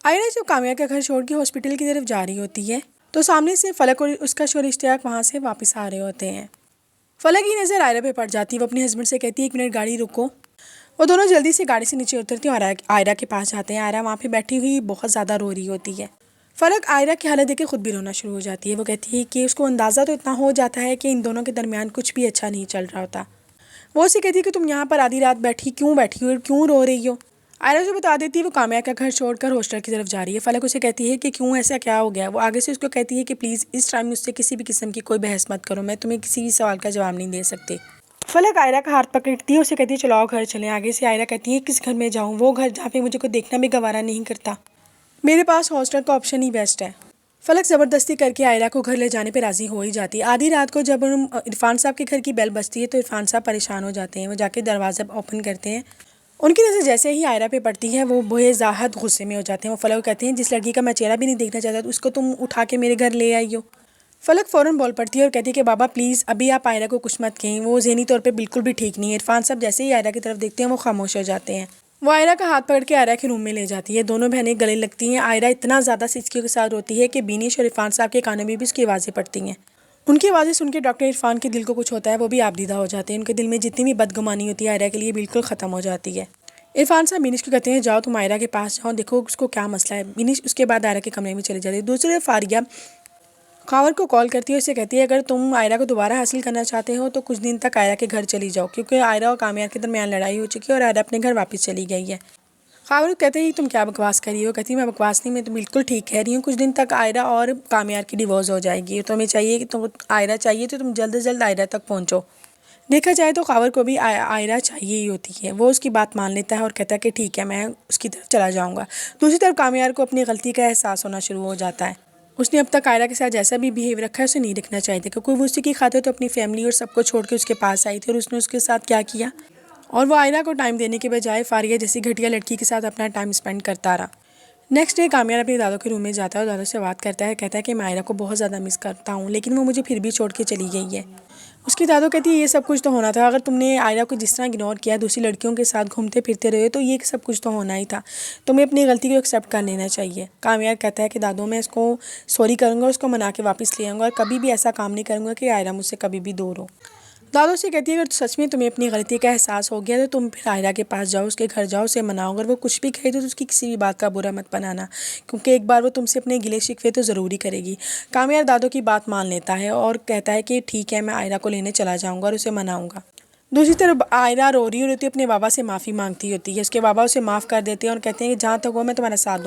आयरा जब काम्या का घर छोड़ के हॉस्पिटल की तरफ जा रही होती है तो सामने से फलक और उसका शोहर इश्तियाक वहाँ से वापस आ रहे होते हैं। फलक की नज़र आयरा पे पड़ जाती है। वो अपने हस्बैंड से कहती है 1 मिनट गाड़ी रुको। वो दोनों जल्दी से गाड़ी से नीचे उतरती हैं और आयरा के पास जाते हैं। आयरा वहाँ पे बैठी हुई बहुत ज़्यादा रो रही होती है। फलक आयरा की हालत देख के खुद भी रोना शुरू हो जाती है। वो कहती है कि उसको अंदाज़ा तो इतना हो जाता है कि इन दोनों के दरमियान कुछ भी अच्छा नहीं चल रहा होता। वो उसे कहती है कि तुम यहाँ पर आधी रात क्यों बैठी हो और क्यों रो रही हो। आयरा उसे बता देती है वो काम्या का घर छोड़कर हॉस्टल की तरफ जा रही है। फलक उसे कहती है कि क्यों, ऐसा क्या हो गया। वो आगे से उसको कहती है कि प्लीज़ इस टाइम मुझसे किसी भी किस्म की कोई बहस मत करो, मैं तुम्हें किसी भी सवाल का जवाब नहीं दे सकती। फलक आयरा का हाथ पकड़ती है, उसे कहती है चलो आओ घर चलें। आगे से आयरा कहती है किस घर में जाऊँ, वो घर जहाँ पे मुझे कोई देखना भी गवारा नहीं करता। मेरे पास हॉस्टल का ऑप्शन ही बेस्ट है। फलक ज़बरदस्ती करके आयरा को घर ले जाने पर राज़ी हो ही जाती है। आधी रात को जब इरफान साहब के घर की बेल बजती है तो इरफान साहब परेशान हो जाते हैं। वो जाके दरवाज़ा ओपन करते हैं। उनकी नज़र जैसे ही आयरा पे पड़ती है वो बेज़ाहद गुस्से में हो जाते हैं। वो फलक को कहते हैं जिस लड़की का मैं चेहरा भी नहीं देखना चाहता तो उसको तुम उठा के मेरे घर ले आई हो। फलक फ़ौरन बोल पड़ती है और कहती है कि बाबा प्लीज़ अभी आप आयरा को कुछ मत कहें, वो ज़हनी तौर पे बिल्कुल भी ठीक नहीं है। इरफान साहब जैसे ही आयरा की तरफ देखते हैं वो खामोश हो जाते हैं। वो आयरा का हाथ पकड़ के आयरा के रूम में ले जाती है। दोनों बहनें गले लगती हैं। आयरा इतना ज़्यादा सिसकियों के साथ रोती है कि बीनिश और इरफान साहब के कानों में भी उसकी आवाज़ें पड़ती हैं। उनकी आवाज़ें सुन के डॉक्टर इरफान के दिल को कुछ होता है, वो भी आबदीदा हो जाते हैं। उनके दिल में जितनी भी बदगुमानी होती है आयरा के लिए बिल्कुल ख़त्म हो जाती है। इरफान साहब बिनिश को कहते हैं जाओ तुम आयरा के पास जाओ, देखो उसको क्या मसला है। बिनिश उसके बाद आयरा के कमरे में चले जाती है। दूसरी तरफ फारिया खावर को कॉल करती है, उसे कहती है अगर तुम आयरा को दोबारा हासिल करना चाहते हो तो कुछ दिन तक आयरा के घर चली जाओ, क्योंकि आयरा और कामयाब के दरमियान लड़ाई हो चुकी है और आयरा अपने घर वापस चली गई है। खावर कहते हैं तुम क्या बकवास कर रही हो। कहती है मैं बकवास नहीं, मैं तो बिल्कुल ठीक कह रही हूँ। कुछ दिन तक आयरा और कामयाब की डिवोर्स हो जाएगी। तो हमें चाहिए कि तुम आयरा चाहिए तो तुम जल्द से जल्द आयरा तक पहुँचो। देखा जाए तो खावर को भी आयरा चाहिए ही होती है। वो उसकी बात मान लेता है और कहता है कि ठीक है मैं उसकी तरफ चला जाऊँगा। दूसरी तरफ कामयाब को अपनी गलती का एहसास होना शुरू हो जाता है। उसने अब तक आयरा के साथ जैसा भी बिहेव रखा है उसे नहीं रखना चाहिए था, क्योंकि वो उसी की खातिर तो अपनी फैमिली और सबको छोड़ के उसके पास आई थी और उसने उसके साथ क्या किया। और वो आयरा को टाइम देने के बजाय फारिया जैसी घटिया लड़की के साथ अपना टाइम स्पेंड करता रहा। नेक्स्ट डे कामयाब अपने दादों के रूम में जाता है और दादों से बात करता है। कहता है कि मैं आयरा को बहुत ज़्यादा मिस करता हूँ, लेकिन वो मुझे फिर भी छोड़ के चली गई है। उसकी दादो कहती है ये सब कुछ तो होना था। अगर तुमने आयरा को जिस तरह इग्नोर किया, दूसरी लड़कियों के साथ घूमते फिरते रहे, तो ये सब कुछ तो होना ही था। तुम्हें अपनी गलती को एक्सेप्ट कर लेना चाहिए। कामयाब कहता है कि दादो मैं इसको सॉरी करूँगा, उसको मना के वापस ले आऊँगा और कभी भी ऐसा काम नहीं करूँगा कि आयरा मुझसे कभी भी दूर हो। दादो से कहती है अगर सच में तुम्हें अपनी गलती का एहसास हो गया तो तुम फिर आयरा के पास जाओ, उसके घर जाओ, उसे मनाओ। अगर वो कुछ भी कहे तो उसकी किसी भी बात का बुरा मत बनाना, क्योंकि एक बार वो तुमसे अपने गिले शिकवे तो ज़रूरी करेगी। कामयाब दादो की बात मान लेता है और कहता है कि ठीक है मैं आयरा को लेने चला जाऊँगा और उसे मनाऊँगा। दूसरी तरफ आयरा रो रही होती है, अपने बाबा से माफ़ी मांगती होती है। उसके बाबा उसे माफ़ कर देते हैं और कहते हैं कि जहाँ तक हो मैं तुम्हारा साथ दूँ।